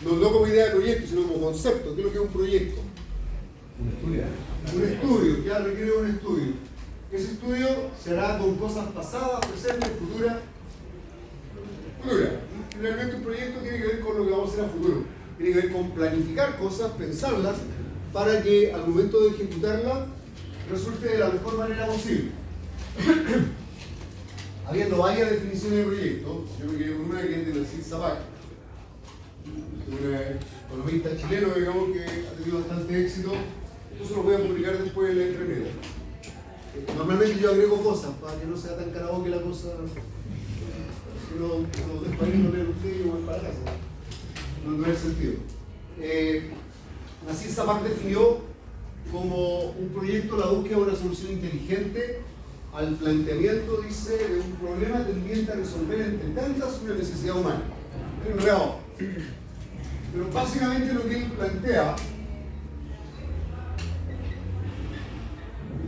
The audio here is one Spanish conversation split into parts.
no como idea de proyecto, sino como concepto. ¿Qué es lo que es un proyecto? Un estudio, ya requiere un estudio. Ese estudio se hará con cosas pasadas, presentes, futuras. Realmente un proyecto tiene que ver con lo que vamos a hacer a futuro. Tiene que ver con planificar cosas, pensarlas, para que al momento de ejecutarlas resulte de la mejor manera posible. Habiendo varias definiciones de proyecto, yo me quedé con una que es de Nassim Sabbagh, un economista chileno, digamos, que ha tenido bastante éxito. Eso lo voy a publicar después en la entremedia. Normalmente yo agrego cosas para que no sea tan karaoke la cosa, que no después no leer usted y voy para casa. No es el sentido. Nassim Sabbagh definió como un proyecto la búsqueda de una solución inteligente al planteamiento, dice, de un problema tendiente a resolver entre tantas una necesidad humana. Pero básicamente lo que él plantea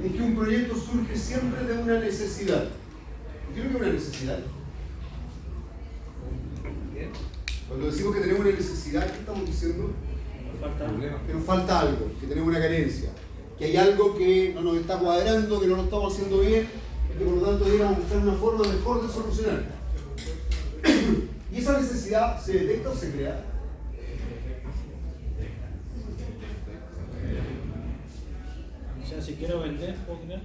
es que un proyecto surge siempre de una necesidad. ¿Qué es lo que es una necesidad? Cuando decimos que tenemos una necesidad, ¿qué estamos diciendo? Que nos falta algo, que tenemos una carencia, que hay algo que no nos está cuadrando, que no lo estamos haciendo bien, y que por lo tanto deberíamos buscar una forma mejor de solucionar. ¿Y esa necesidad se detecta o se crea? O sea, si quiero vender, ¿puedo crear?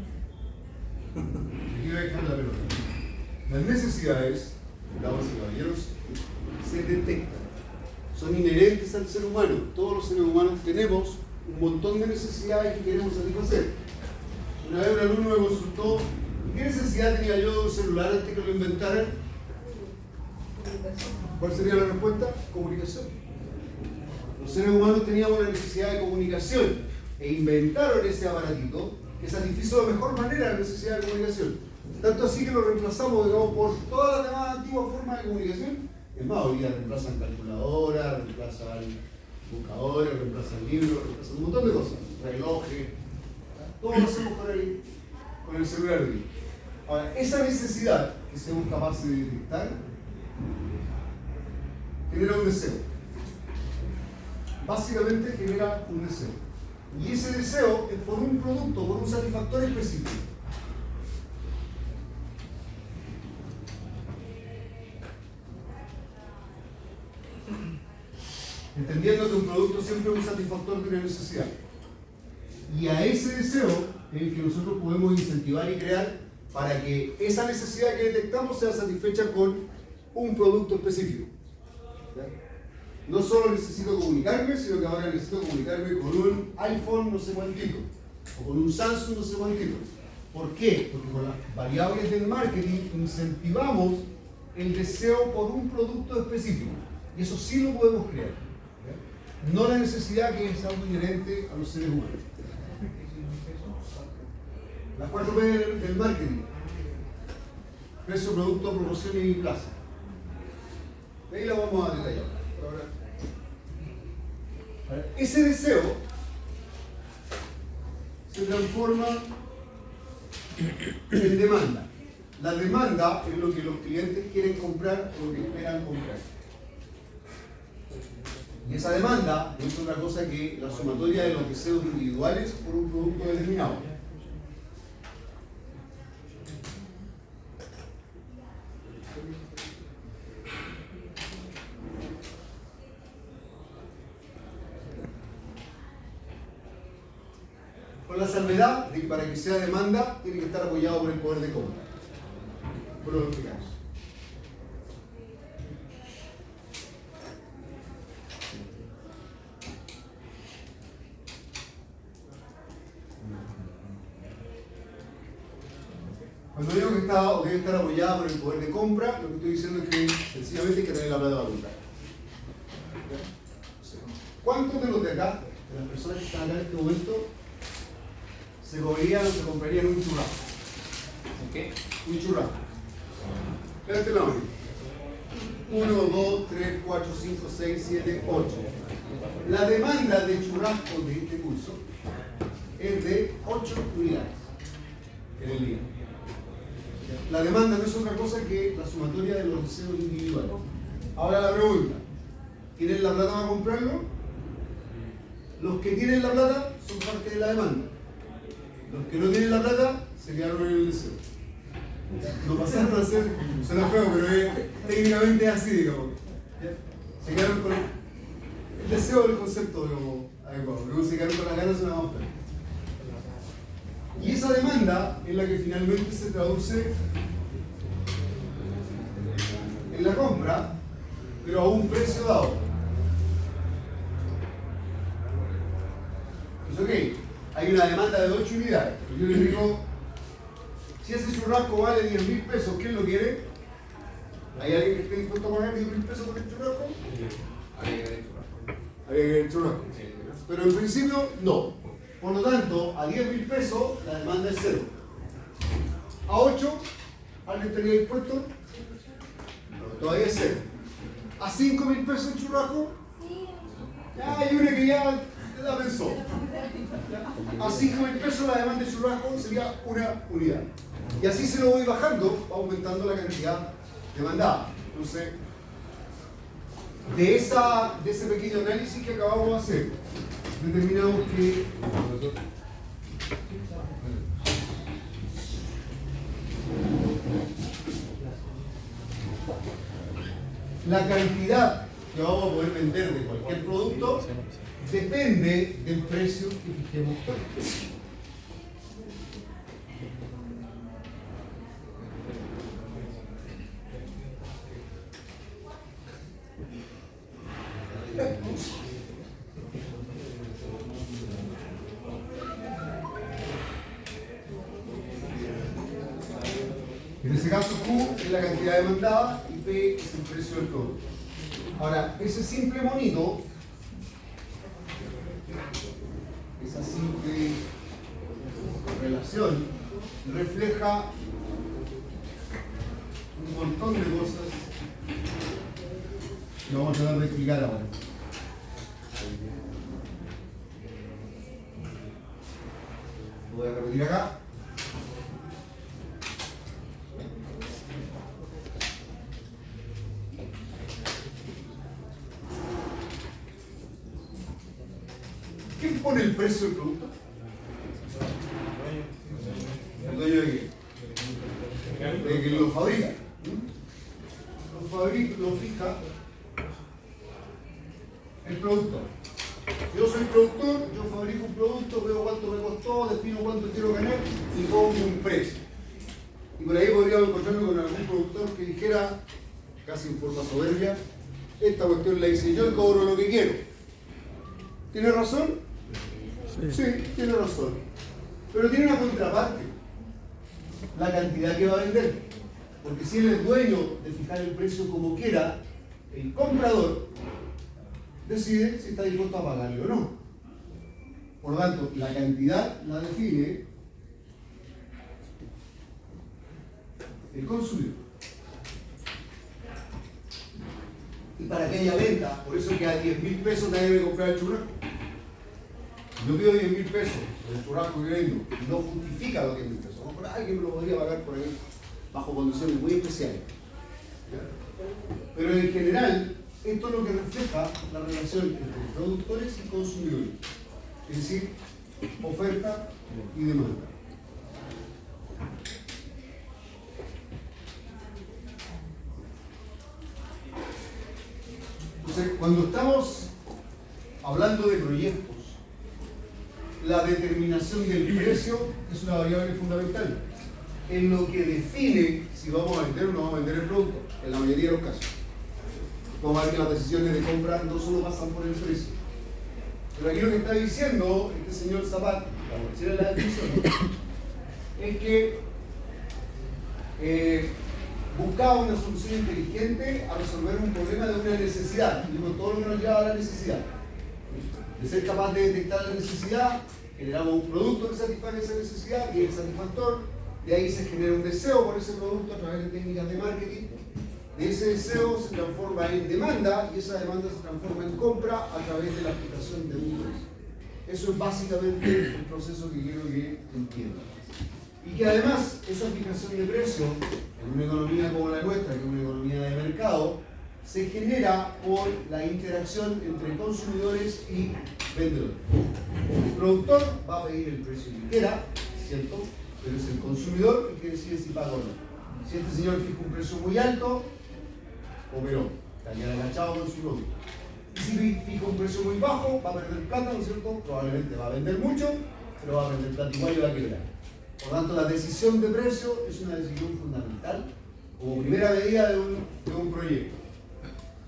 Aquí voy a dejar la pelota. Las necesidades, damas y caballeros, se detectan. Son inherentes al ser humano. Todos los seres humanos tenemos un montón de necesidades que queremos satisfacer. Una vez un alumno me consultó, ¿qué necesidad tenía yo de un celular antes que lo inventaran? ¿Cuál sería la respuesta? Comunicación. Los seres humanos teníamos una necesidad de comunicación e inventaron ese aparatito que satisfizo de mejor manera la necesidad de comunicación. Tanto así que lo reemplazamos, digamos, por todas las demás antiguas formas de comunicación. Es más, hoy día reemplazan calculadoras, reemplazan buscadores, reemplazan libros, reemplazan un montón de cosas, relojes, todo lo hacemos con el celular hoy. Ahora, esa necesidad que seamos capaces de detectar genera un deseo. Básicamente genera un deseo. Y ese deseo es por un producto, por un satisfactor específico. Entendiendo que un producto siempre es un satisfactor de una necesidad. Y a ese deseo es el que nosotros podemos incentivar y crear para que esa necesidad que detectamos sea satisfecha con un producto específico. ¿Ya? No solo necesito comunicarme, sino que ahora necesito comunicarme con un iPhone no sé cuántito, o con un Samsung no sé cuántito. ¿Por qué? Porque con las variables del marketing incentivamos el deseo por un producto específico. Y eso sí lo podemos crear. ¿Ya? No la necesidad, que es algo inherente a los seres humanos. Las 4 P del marketing: precio, producto, promoción y plaza. De ahí la vamos a detallar. Ahora, ese deseo se transforma en demanda. La demanda es lo que los clientes quieren comprar o lo que esperan comprar. Y esa demanda no es otra cosa que la sumatoria de los deseos individuales por un producto determinado. Con la salvedad de que para que sea demanda tiene que estar apoyado por el poder de compra. Por lo explicamos. Cuando digo que está o debe estar apoyada por el poder de compra, lo que estoy diciendo es que sencillamente hay que tener la plata para comprar. ¿Cuántos de los de acá, de las personas que están acá en este momento, se comerían o se comprarían un churrasco? ¿Qué? Un churrasco. Espérate la mano. 1, 2, 3, 4, 5, 6, 7, 8. La demanda de churrasco de este curso es de 8 unidades en el día. La demanda no es otra cosa que la sumatoria de los deseos individuales. Ahora la pregunta: ¿Tienen la plata para comprarlo? Los que tienen la plata son parte de la demanda. Los que no tienen la plata se quedaron en el deseo. No pasaron a ser, suena feo, pero técnicamente es así, digamos. Se quedaron con el deseo del concepto, digamos, adecuado. Luego se quedaron con las ganas de una más fea. Y esa demanda es la que finalmente se traduce en la compra, pero a un precio dado. Pues ok, hay una demanda de 8 unidades. Yo les digo, si ese churrasco vale 10.000 pesos, ¿quién lo quiere? ¿Hay alguien que esté dispuesto a pagar 10.000 pesos por el churrasco? Había que ver el churrasco. Pero en principio, no. Por lo tanto, a 10.000 pesos la demanda es 0. A 8, ¿alguien estaría dispuesto? No, todavía es 0. A 5.000 pesos el churrasco, ya hay una que ya la pensó. A 5.000 pesos la demanda de churrasco sería una unidad. Y así se lo voy bajando, va aumentando la cantidad demandada. Entonces, de ese pequeño análisis que acabamos de hacer, determinamos que la cantidad que vamos a poder vender de cualquier producto depende del precio que fijemos. En ese caso, Q es la cantidad demandada y P es el precio del producto. Ahora, ese simple monito, esa simple relación, refleja un montón de cosas que vamos a tratar de explicar ahora. Lo voy a repetir acá. ¿Quién pone el precio del producto? ¿El dueño de qué? De que lo fabrica. Lo fija el productor. Yo soy productor, yo fabrico un producto, veo cuánto me costó, defino cuánto quiero ganar y pongo un precio. Y por ahí podríamos encontrarme con algún productor que dijera, casi en forma soberbia, esta cuestión la hice yo y cobro lo que quiero. ¿Tiene razón? Sí, tiene razón. Pero tiene una contraparte, la cantidad que va a vender. Porque si él es dueño de fijar el precio como quiera, el comprador decide si está dispuesto a pagarle o no. Por lo tanto, la cantidad la define el consumidor. Y para que haya venta, por eso que a 10.000 pesos nadie debe comprar el churrasco. Yo pido 10.000 pesos del churrasco que vendo y no justifica los 10.000 pesos. ¿No? Alguien me lo podría pagar por ahí bajo condiciones muy especiales. ¿Ya? Pero en general, esto es lo que refleja la relación entre productores y consumidores. Es decir, oferta y demanda. Entonces, cuando estamos hablando de proyectos, la determinación del precio es una variable fundamental en lo que define si vamos a vender o no vamos a vender el producto, en la mayoría de los casos. Vamos a ver que las decisiones de compra no solo pasan por el precio. Pero aquí lo que está diciendo este señor Zapata, para decir la definición, es que buscaba una solución inteligente a resolver un problema de una necesidad, y con todo lo que nos lleva a la necesidad. De ser capaz de detectar la necesidad, generamos un producto que satisfaga esa necesidad y el satisfactor, de ahí se genera un deseo por ese producto a través de técnicas de marketing. De ese deseo se transforma en demanda y esa demanda se transforma en compra a través de la aplicación de un precio. Eso es básicamente el proceso que quiero que entiendan. Y que además esa aplicación de precio en una economía como la nuestra, que es una economía de mercado, se genera por la interacción entre consumidores y vendedores. El productor va a pedir el precio que quiera, ¿cierto? Pero es el consumidor el que decide si paga o no. Si este señor fija un precio muy alto, operó, estaría agachado con su producto. Y si fija un precio muy bajo, va a perder plata, ¿no es cierto? Probablemente va a vender mucho, pero va a perder plata igual y va a quebrar. Por lo tanto, la decisión de precio es una decisión fundamental como primera medida de un proyecto.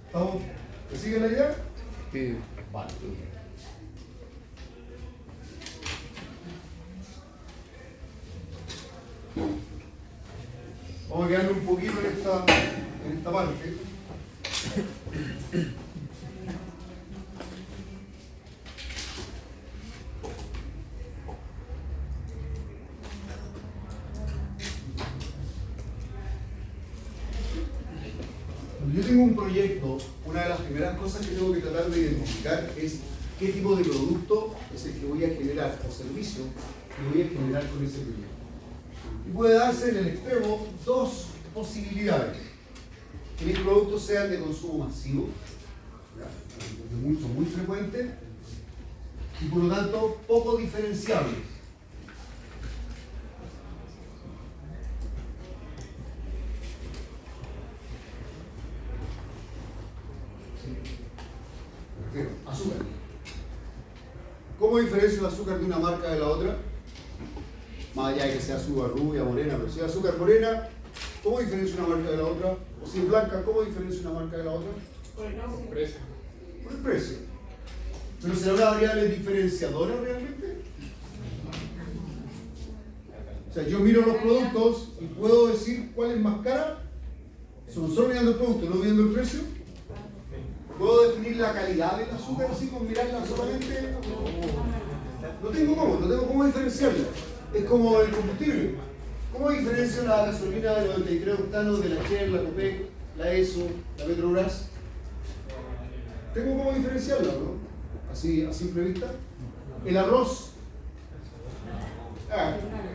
¿Estamos? ¿Te sigue la idea? Sí. Vale. Vamos a quedarnos un poquito en esta parte. Cuando yo tengo un proyecto, una de las primeras cosas que tengo que tratar de identificar es qué tipo de producto es el que voy a generar o servicio que voy a generar con ese proyecto. Y puede darse en el extremo dos posibilidades. Que mis productos sean de consumo masivo, muy frecuentes, y por lo tanto poco diferenciables. Azúcar. ¿Cómo diferencio el azúcar de una marca de la otra? Más allá de que sea azúcar rubia, morena, pero si es azúcar morena, ¿cómo diferencio una marca de la otra? O si es blanca, ¿cómo diferencio una marca de la otra? Por el precio. Por el precio. ¿Pero será una variable diferenciadora realmente? O sea, yo miro los productos y puedo decir cuál es más cara, solo mirando el producto, no viendo el precio. ¿Puedo definir la calidad del azúcar así con mirarla solamente? No tengo cómo diferenciarla. Es como el combustible. ¿Cómo diferencio la gasolina de 93 octanos de la Shell, la Copec, la ESO, la Petrobras? Tengo cómo diferenciarla, ¿no? Así a simple vista. El arroz.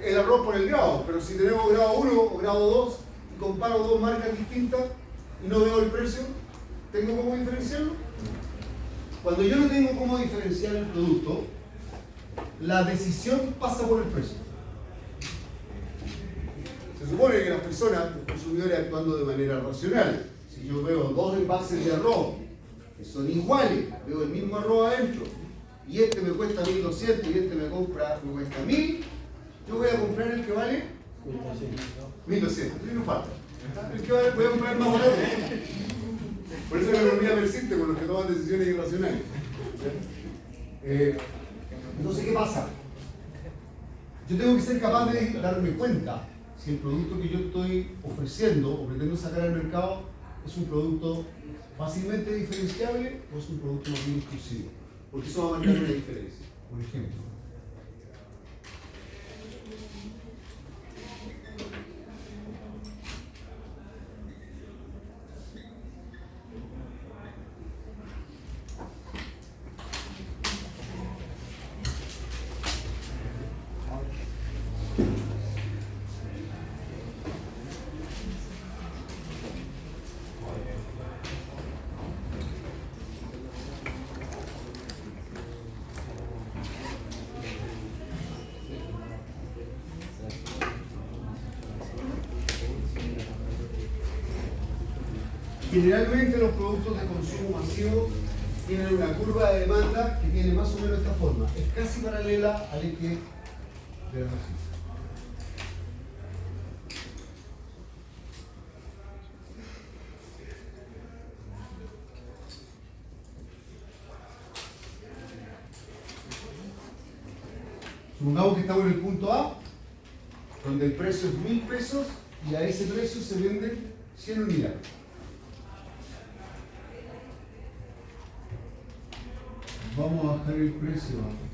El arroz por el grado, pero si tenemos grado 1 o grado 2 y comparo dos marcas distintas y no veo el precio, ¿tengo cómo diferenciarlo? Cuando yo no tengo cómo diferenciar el producto, la decisión pasa por el precio. Se supone que las personas, los consumidores, actuando de manera racional. Si yo veo dos envases de arroz que son iguales, veo el mismo arroz adentro, y este me cuesta 1.200 y este me cuesta 1.000, yo voy a comprar el que vale 1.200, no falta. El que vale, voy a comprar el más barato. Por eso la economía persiste con los que toman decisiones irracionales. Entonces, ¿qué pasa? Yo tengo que ser capaz de darme cuenta si el producto que yo estoy ofreciendo o pretendo sacar al mercado es un producto fácilmente diferenciable o es un producto más bien exclusivo. Porque eso va a marcar una diferencia. Por ejemplo, generalmente los productos de consumo masivo tienen una curva de demanda que tiene más o menos esta forma. Es casi paralela al eje de la razón. Supongamos que estamos en el punto A, donde el precio es 1.000 pesos y a ese precio se venden 100 unidades. Vamos a bajar el precio a...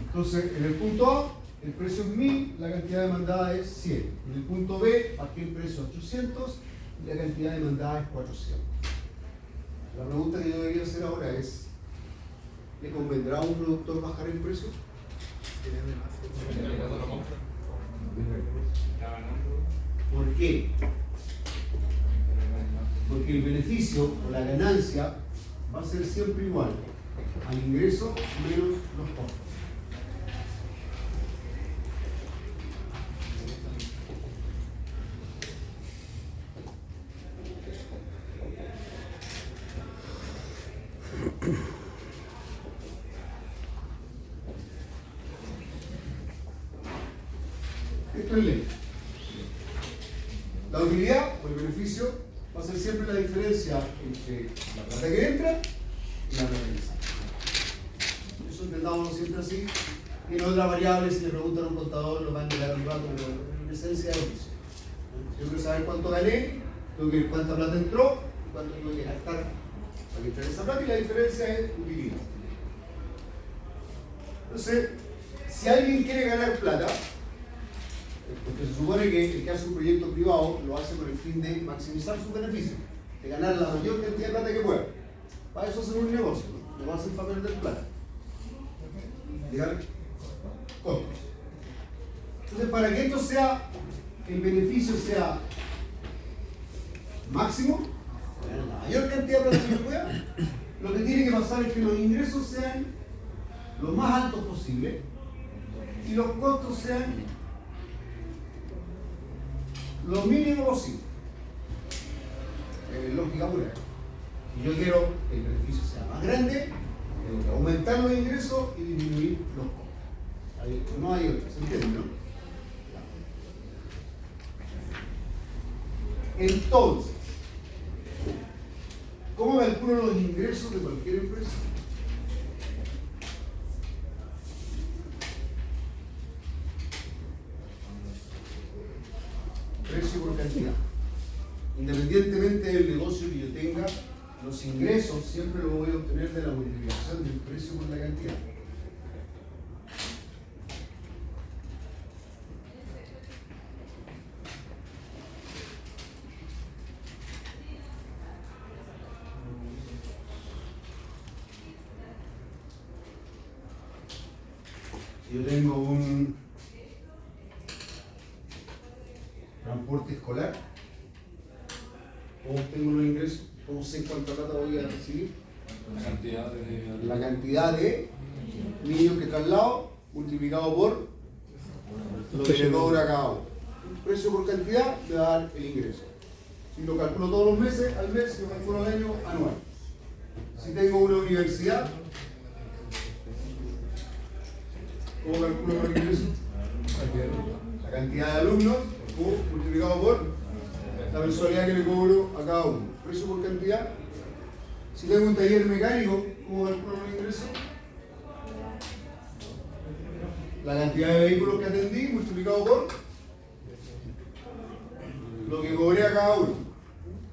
Entonces, en el punto A, el precio es 1000, la cantidad demandada es 100. En el punto B, aquí el precio es 800 y la cantidad demandada es 400. La pregunta que yo debería hacer ahora es, ¿le convendrá a un productor bajar el precio? ¿Por qué? Porque el beneficio o la ganancia va a ser siempre igual al ingreso menos los costos. Esto es ley. La utilidad o el beneficio va a ser siempre la diferencia entre la plata que entra y la plata que sale. Eso entendámoslo siempre así. Tiene otras variables, si le preguntan a un contador, lo van a llegar un rato, pero en esencia es lo mismo. Yo quiero saber cuánto gané, tengo que ver cuánta plata entró y cuánto tengo que gastar para que entre esa plata, y la diferencia es utilidad. Entonces, si alguien quiere ganar plata, porque se supone que el que hace un proyecto privado lo hace con el fin de maximizar sus beneficios, de ganar la mayor cantidad de plata que pueda. Para eso hacen un negocio, no lo hacen para perder plata. Llegar costos. Entonces, para que esto sea, el beneficio sea máximo, ganar la mayor cantidad de plata que pueda, lo que tiene que pasar es que los ingresos sean lo más altos posible y los costos sean lo mínimo posible. Lógica pura. Si yo quiero que el beneficio sea más grande, tengo que aumentar los ingresos y disminuir los costos. No hay otra, ¿se entiende, no? Entonces, ¿cómo calculo los ingresos de cualquier empresa? Precio por cantidad. Independientemente del negocio que yo tenga, los ingresos siempre los voy a obtener de la multiplicación del precio por la cantidad. Si yo tengo un transporte escolar, ¿cómo obtengo los ingresos? ¿Cómo sé cuánta plata voy a recibir? La cantidad de niños que traslado multiplicado por lo que le cobra a cada uno. Precio por cantidad me va a dar el ingreso. Si lo calculo todos los meses, al mes, si lo calculo al año, anual. Si tengo una universidad, ¿cómo calculo el ingreso? La cantidad de alumnos multiplicado por la mensualidad que le cobro a cada uno. Precio por cantidad. Si tengo un taller mecánico, ¿cómo calculo el ingreso? La cantidad de vehículos que atendí multiplicado por lo que cobré a cada uno.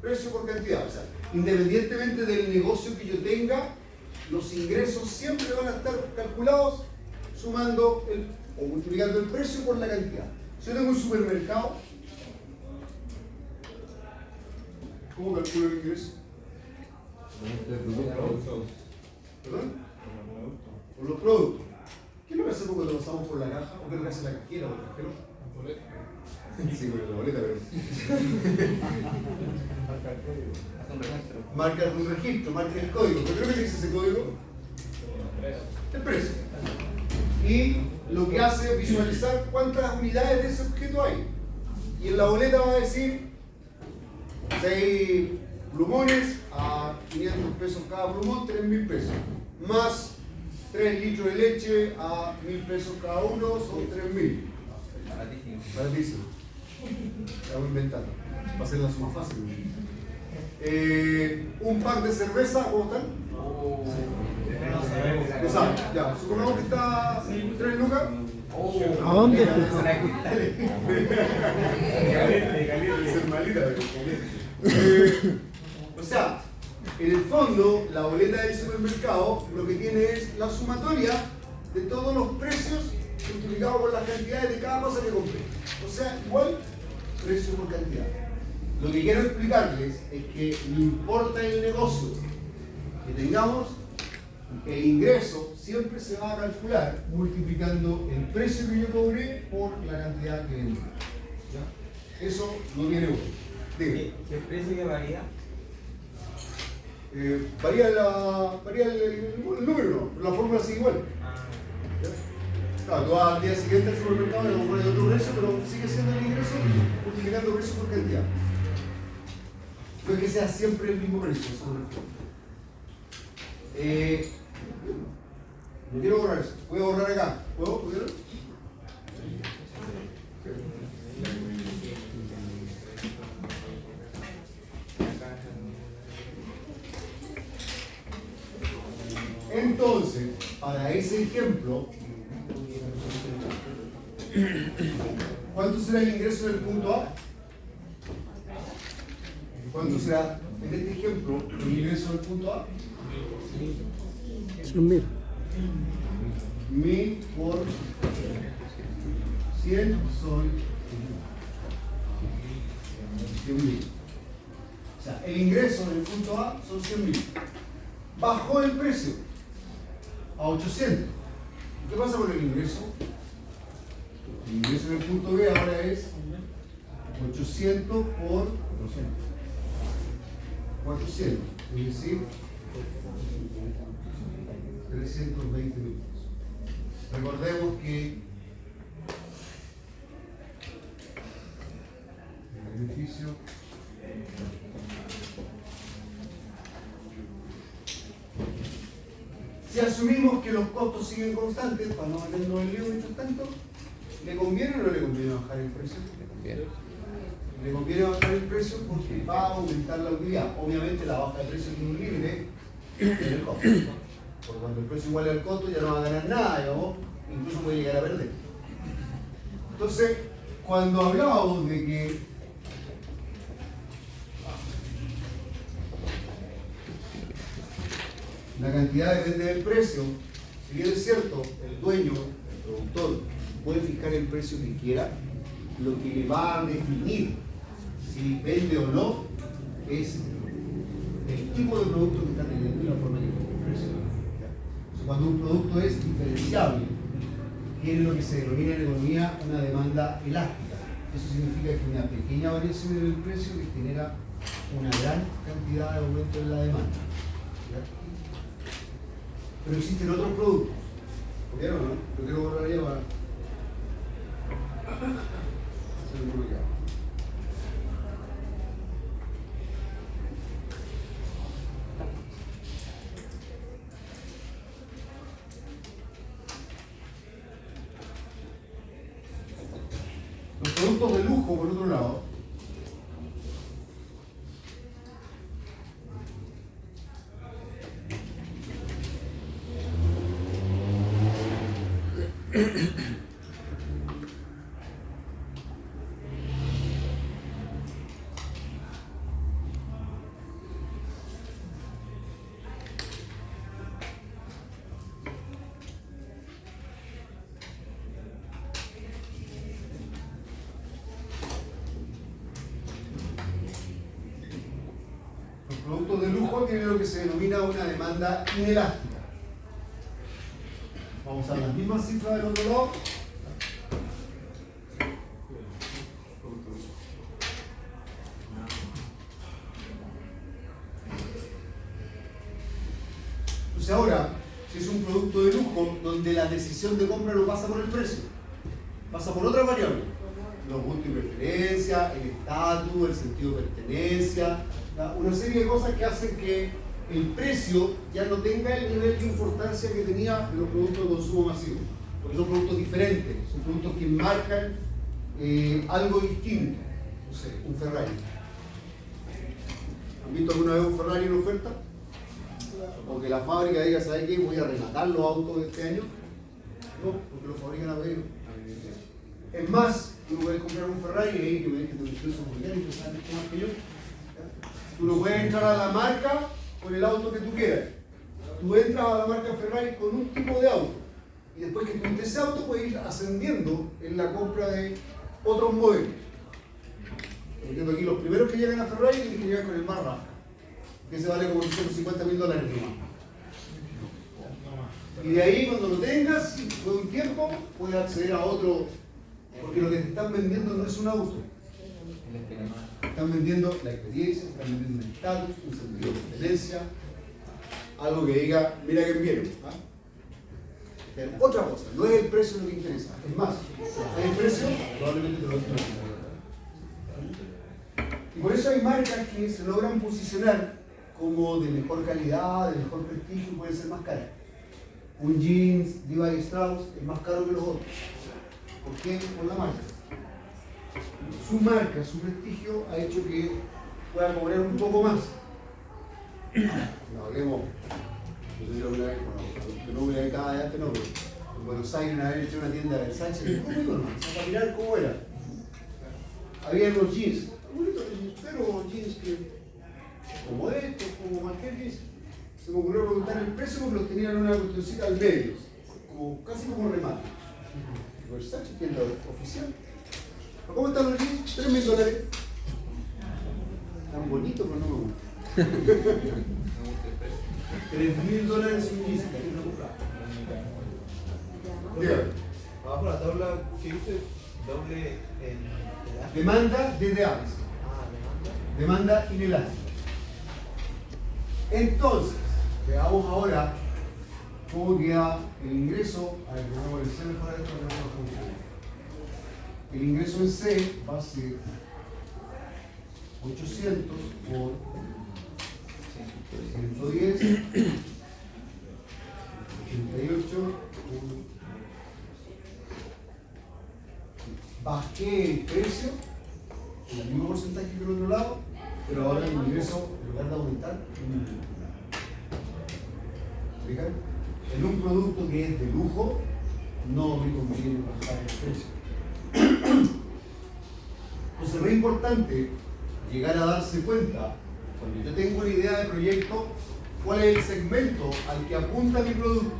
Precio por cantidad. O sea, independientemente del negocio que yo tenga, los ingresos siempre van a estar calculados sumando o multiplicando el precio por la cantidad. Si yo tengo un supermercado, ¿cómo calculo el ingreso? ¿Perdón? Por los productos. ¿Qué es lo que hacemos cuando pasamos por la caja? ¿O qué es lo que hace la cajera o el cajero? Sí, con la boleta, pero... Marca un registro, marca el código. ¿Pero qué dice ese código? El precio. Y lo que hace es visualizar cuántas unidades de ese objeto hay. Y en la boleta va a decir 6 plumones a 500 pesos cada plumón, 3.000 pesos. Más 3 litros de leche a 1.000 pesos cada uno, son 3.000. Baratísimo. Estamos inventando. Va a ser la suma fácil. Un pack de cerveza, ¿cómo están? Lo saben, ya. Supongamos que está 3 lucas. ¿A dónde? O sea, en el fondo, la boleta del supermercado lo que tiene es la sumatoria de todos los precios multiplicado por las cantidades de cada cosa que compré. O sea, igual precio por cantidad. Lo que quiero explicarles es que no importa el negocio que tengamos, el ingreso siempre se va a calcular multiplicando el precio que yo cobré por la cantidad que vendí. ¿Ya? Eso no tiene bueno. ¿Qué precio que varía? Varía el número, ¿no? La fórmula sigue igual. Claro, tú vas al día siguiente al supermercado y lo compras de otro precio, pero sigue siendo el ingreso multiplicando precio por cantidad. No es que sea siempre el mismo precio, eso me refiero. No quiero borrar eso. Voy a borrar acá. ¿Puedo? ¿Puedo? Entonces, para ese ejemplo, ¿cuánto será el ingreso del punto A? ¿Cuánto será, en este ejemplo, el ingreso del punto A? 100.000. 1000 por 100 son 100.000. O sea, el ingreso del punto A son 100.000. Bajó el precio a 800. ¿Qué pasa con el ingreso? El ingreso del punto B ahora es 800 por 400, es decir, 320 mil pesos. Recordemos que el beneficio si asumimos que los costos siguen constantes, para no meternos en lío mientras tanto, ¿le conviene o no le conviene bajar el precio? Le conviene bajar el precio porque va a aumentar la utilidad. Obviamente la baja de precio tiene un límite en el costo. Porque cuando el precio iguale al costo ya no va a ganar nada, digamos, incluso puede llegar a perder. Entonces, cuando hablábamos de que la cantidad depende del precio, si bien es cierto, el dueño, el productor, puede fijar el precio que quiera, lo que le va a definir si vende o no es el tipo de producto que está teniendo y la forma en que fija el precio. Entonces, cuando un producto es diferenciable, tiene lo que se denomina en economía una demanda elástica. Eso significa que una pequeña variación en el precio que genera una gran cantidad de aumento en la demanda. ¿Ya? Pero existen otros productos. ¿Vieron o no? Lo quiero borrar ahí para hacer un bloqueado. Los productos de lujo, por otro lado, productos de lujo tienen lo que se denomina una demanda inelástica. Vamos a usar las mismas cifras del otro lado. Entonces ahora, si es un producto de lujo donde la decisión de compra no pasa por el precio, pasa por otra variable, los gustos y preferencias, el estatus, el sentido de pertenencia, una serie de cosas que hacen que el precio ya no tenga el nivel de importancia que tenía en los productos de consumo masivo, porque son productos diferentes, son productos que marcan algo distinto. No sé, un Ferrari. ¿Han visto alguna vez un Ferrari en oferta? O que la fábrica diga, ¿sabes qué? Voy a rematar los autos de este año. No, porque los fabrican a pedido. Es más, tú no puedes comprar un Ferrari y ahí que me dejes de incluso porque tú sabes más que yo. Tú no puedes entrar a la marca con el auto que tú quieras. Tú entras a la marca Ferrari con un tipo de auto. y después que tuviste ese auto puedes ir ascendiendo en la compra de otros modelos. Entiendo aquí los primeros que llegan a Ferrari tienen que llegar con el más rasca, que ese vale como $150.000 nomás. Y de ahí cuando lo tengas, por un tiempo, puedes acceder a otro, porque lo que te están vendiendo no es un auto. Están vendiendo la experiencia, están vendiendo un estatus, un sentido de pertenencia, algo que diga, mira que vieron. Otra cosa, no es el precio lo que interesa. Es más, el precio probablemente te lo interesa. Y por eso hay marcas que se logran posicionar como de mejor calidad, de mejor prestigio y pueden ser más caras. Un jeans Levi Strauss es más caro que los otros. ¿Por qué? Por la marca. Su marca, su prestigio ha hecho que pueda cobrar un poco más. No hablemos, no sé si lo vez, bueno, que no voy a cada antes, no, pero en Buenos Aires una vez hecho una tienda de Versace, para mirar cómo era. Había unos jeans, bonitos, pero jeans que, como estos, como cualquier jeans. Se me ocurrió preguntar el precio porque los tenían en una cuestioncita al medio, como, casi como remate. Versace, tienda oficial. ¿Cómo están los jeans? $3.000. Tan bonito, pero no me gusta. $3.000 un jeans. Dígame. Abajo la tabla que dice doble en Demanda desde Aves. Demanda inelástica. Entonces, veamos ahora cómo queda el ingreso. A ver, vamos a ver si mejor esto que no funciona. El ingreso en C va a ser 800 por 110, 88 bajé el precio, el mismo porcentaje que el otro lado, pero ahora el ingreso, en lugar de aumentar, ¿explican? En un producto que es de lujo, no me conviene bajar el precio. Entonces es muy importante llegar a darse cuenta, cuando yo tengo una idea de proyecto, cuál es el segmento al que apunta mi producto,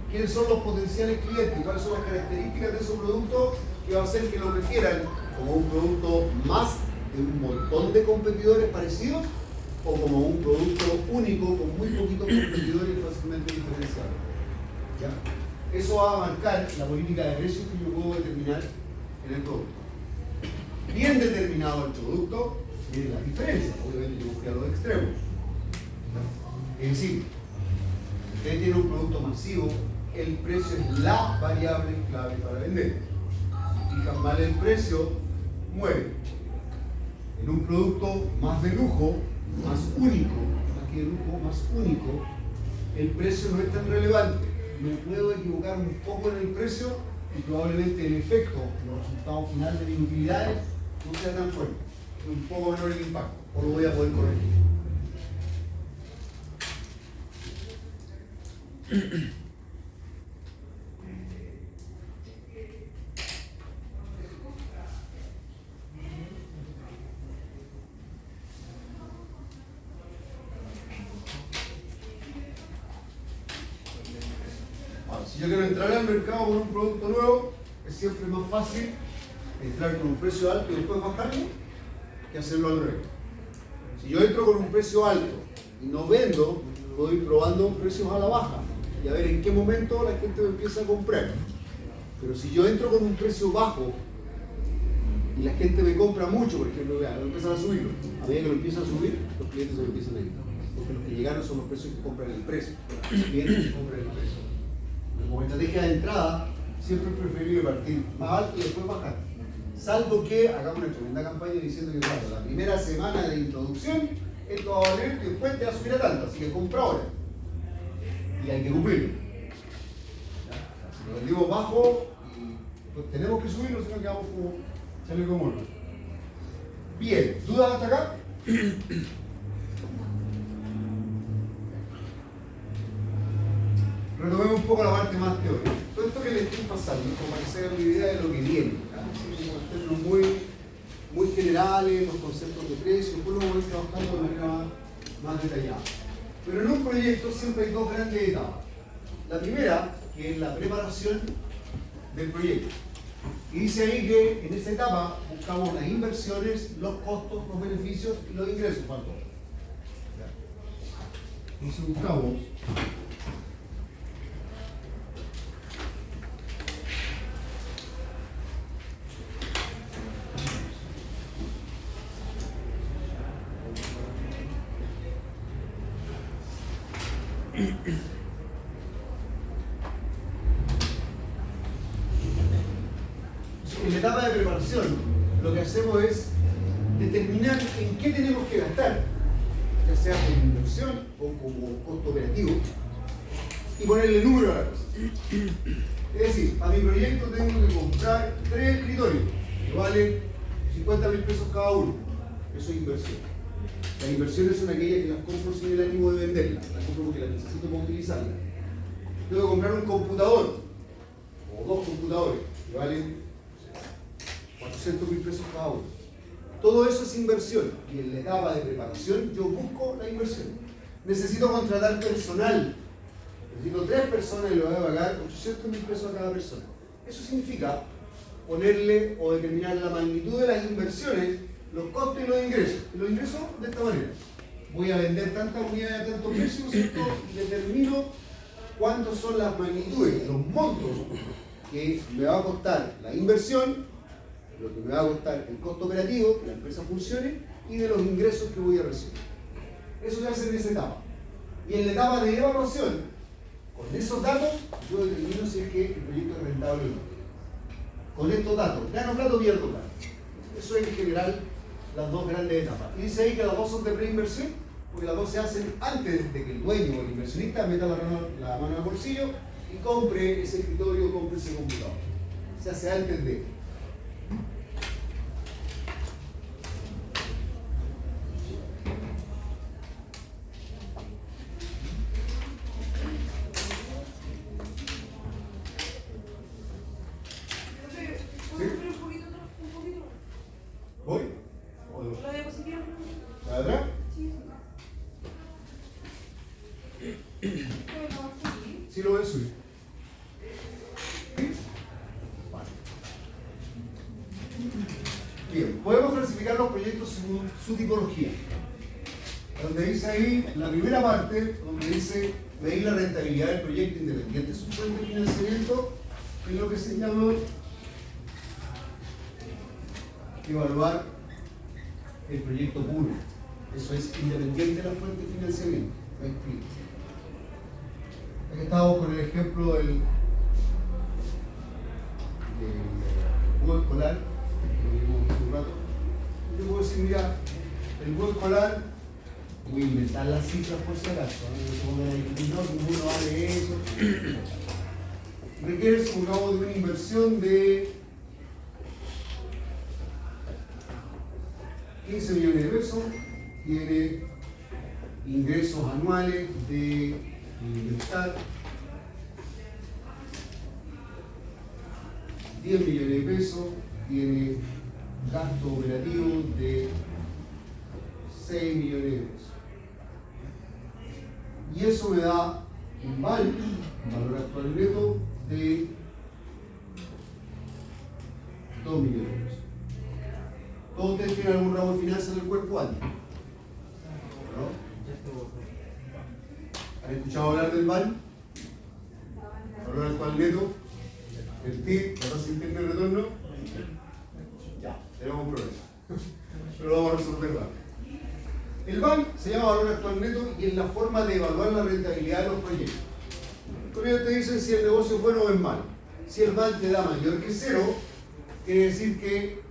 quiénes son los potenciales clientes, cuáles son las características de esos productos que va a hacer que lo prefieran como un producto más de un montón de competidores parecidos o como un producto único con muy poquitos competidores y fácilmente diferenciables. ¿Ya? Eso va a marcar la política de precios que yo puedo determinar en el producto. Bien determinado el producto, vienen las diferencias. Obviamente yo busqué a los extremos. Es decir, si usted tiene un producto masivo, el precio es la variable clave para vender. Si fijan mal el precio, muere. En un producto más de lujo, más único, más que de lujo, más único, el precio no es tan relevante. Me puedo equivocar un poco en el precio y probablemente el efecto, los resultados finales de mis utilidades, no sea tan fuerte. Un poco menor el impacto, o lo voy a poder corregir. Ahora, si yo quiero entrar al mercado con un producto nuevo, es siempre más fácil entrar con un precio alto y después bajarlo que hacerlo al revés. Si yo entro con un precio alto y no vendo, puedo ir probando precios a la baja y a ver en qué momento la gente me empieza a comprar. Pero si yo entro con un precio bajo y la gente me compra mucho, por ejemplo, vean, lo empiezan a subirlo. A medida que lo empiezan a subir, los clientes se lo empiezan a ir. Porque los que llegaron son los precios que compran el precio. Los clientes que compran el precio. Como estrategia de entrada, siempre es preferible partir más alto y después bajar. Salvo que hagamos una tremenda campaña diciendo que claro, la primera semana de introducción esto va a valer y después te va a subir a tanto, así que compra ahora. Y hay que cumplirlo. Si lo vendimos bajo y pues, tenemos que subirlo, si no quedamos como chaleco mono. Bien, ¿dudas hasta acá? Retomemos un poco la parte más teórica. Todo esto que les estoy pasando, como para que se hagan una idea de lo que viene. Así como términos muy generales, los conceptos de precio, después lo vamos a ir trabajando de manera más detallada. Pero en un proyecto siempre hay dos grandes etapas. La primera que es la preparación del proyecto. Y dice ahí que en esta etapa buscamos las inversiones, los costos, los beneficios y los ingresos para todos. Entonces buscamos en la etapa de preparación, lo que hacemos es determinar en qué tenemos que gastar, ya sea como inversión o como costo operativo, y ponerle número a la cosa. Es decir, a mi proyecto tengo que comprar 3 escritorios que valen 50.000 pesos cada uno. Eso es inversión. Las inversiones son aquellas que las compro sin el ánimo de venderlas, las compro porque las necesito para utilizarlas. Tengo que comprar un computador o 2 computadores que valen 400.000 pesos cada uno. Todo eso es inversión y en la etapa de preparación yo busco la inversión. Necesito contratar personal. Necesito 3 personas y le voy a pagar 800.000 pesos a cada persona. Eso significa ponerle o determinar la magnitud de las inversiones, los costos y los ingresos. Y los ingresos de esta manera. Voy a vender tantas unidades a tantos precios, ¿cierto? Y determino cuántas son las magnitudes, los montos que me va a costar la inversión, lo que me va a costar el costo operativo, que la empresa funcione, y de los ingresos que voy a recibir. Eso se hace en esa etapa. Y en la etapa de evaluación, con esos datos, yo determino si es que el proyecto es rentable o no. Con estos datos, gano plata o pierdo plata. Eso es en general las dos grandes etapas. Y dice ahí que las dos son de preinversión, porque las dos se hacen antes de que el dueño o el inversionista meta la mano al bolsillo y compre ese escritorio o compre ese computador. Se hace antes de. ¿Voy? ¿La diapositiva? ¿La de atrás? Sí, lo voy a subir. ¿Sí? Vale. Bien, podemos clasificar los proyectos según su tipología. Donde dice ahí, la primera parte, donde dice medir la rentabilidad del proyecto independiente de su fuente de financiamiento, es lo que se llama evaluar el proyecto puro. Eso es independiente de la fuente de financiamiento. Me explico. Aquí estamos con el ejemplo del búho escolar, que lo vimos hace un rato. Yo puedo decir, mira, el búho escolar, voy a inventar las cifras por si acaso, no, ninguno vale eso. Requiere, supongamos, de una inversión de 15 millones de pesos, tiene ingresos anuales de inventar 10 millones de pesos, tiene gasto operativo de 6 millones de pesos. Y eso me da un valor actual neto de 2 millones de pesos. ¿Todos ustedes tienen algún ramo de finanzas en el cuerpo antes? ¿No? ¿Han escuchado hablar del VAL? Valor actual neto, el TIR, la tasa interna de retorno. Ya, tenemos un problema. Pero lo vamos a resolver rápido. El VAL se llama valor actual neto y es la forma de evaluar la rentabilidad de los proyectos. Con ello te dicen si el negocio es bueno o es malo. Si el VAL te da mayor que 0, quiere decir que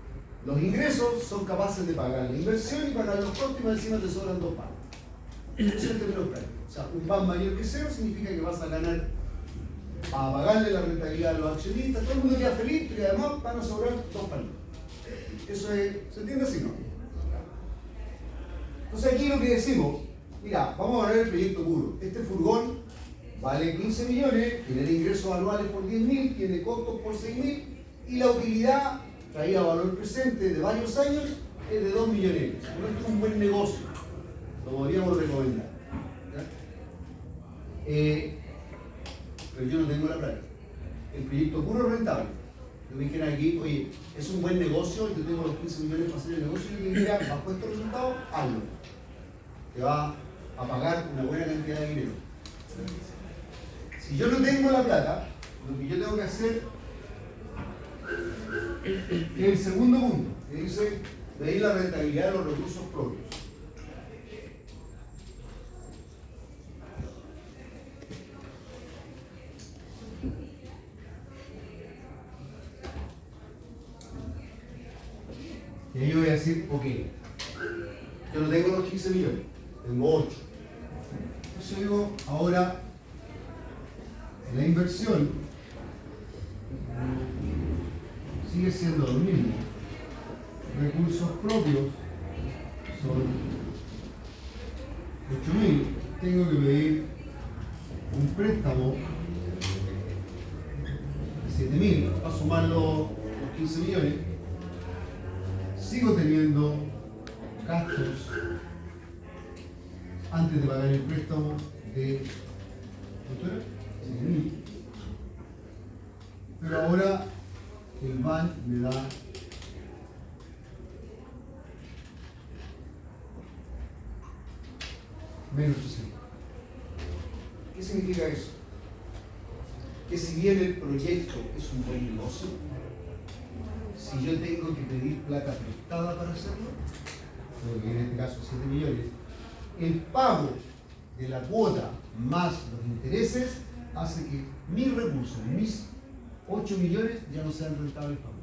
los ingresos son capaces de pagar la inversión y pagar los costos y más encima te sobran 2 palos. Eso es el término práctico. O sea, un VAL mayor que 0 significa que vas a ganar a pagarle la rentabilidad a los accionistas, todo el mundo queda feliz y además van a sobrar 2 palos. Eso es, ¿se entiende así, no? Entonces aquí lo que decimos, mira, vamos a ver el proyecto puro. Este furgón vale 15 millones, tiene ingresos anuales por 10.000, tiene costos por 6.000 y la utilidad traída a valor presente de varios años es de 2 millones de pesos. Bueno, esto es un buen negocio, lo podríamos recomendar. Pero yo no tengo la práctica. 15 millones para hacer el negocio, yo te diría, bajo estos resultados, hazlo. Te va a pagar una buena cantidad de dinero. Si yo no tengo la plata, lo que yo tengo que hacer es el segundo punto, que dice medir la rentabilidad de los recursos propios. Y ahí yo voy a decir, ok, yo no tengo los 15 millones, tengo 8. Entonces yo digo, ahora, la inversión sigue siendo lo mismo. Recursos propios son 8.000. Tengo que pedir un préstamo de 7.000 para sumar los 15 millones. Sigo teniendo gastos antes de pagar el préstamo de ¿cuánto era? 7.000. Pero ahora el BAN me da menos 800. ¿Qué significa eso? Que si bien el proyecto es un buen negocio, si yo tengo que pedir plata prestada para hacerlo, que en este caso 7 millones, el pago de la cuota más los intereses hace que mis recursos, mis 8 millones, ya no sean rentables para mí.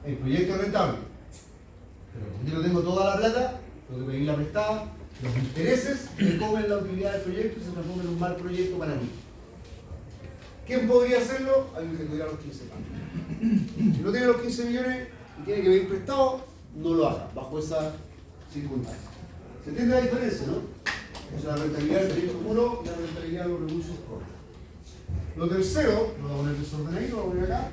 El proyecto es rentable, pero como yo no tengo toda la plata, tengo que pedirla prestada, los intereses me comen la utilidad del proyecto y se transforman en un mal proyecto para mí. ¿Quién podría hacerlo? Alguien que tuviera los 15 millones. Si no tiene los 15 millones y tiene que pedir prestado, no lo haga, bajo esa circunstancia. ¿Se entiende la diferencia, no? O sea, la rentabilidad del proyecto puro y la rentabilidad de los recursos propios. Lo tercero, lo voy a poner desordenadito, lo voy a poner acá.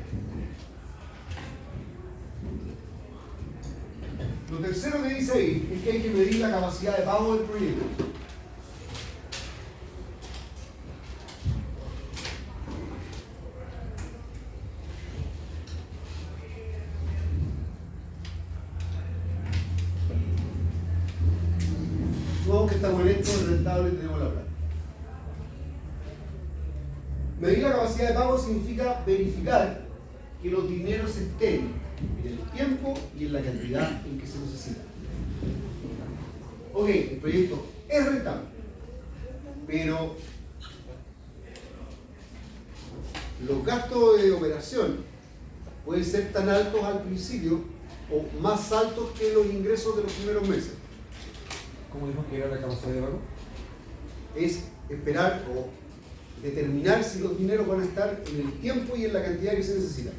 Lo tercero que dice ahí es que hay que medir la capacidad de pago del proyecto. Supongamos que estamos en esto, es rentable y tenemos la plata. Medir la capacidad de pago significa verificar que los dineros estén en el tiempo y en la cantidad en que se necesita. Ok, el proyecto es rentable, pero los gastos de operación pueden ser tan altos al principio o más altos que los ingresos de los primeros meses. ¿Cómo dijimos que era la capacidad de pago? Es esperar o determinar si los dineros van a estar en el tiempo y en la cantidad que se necesita.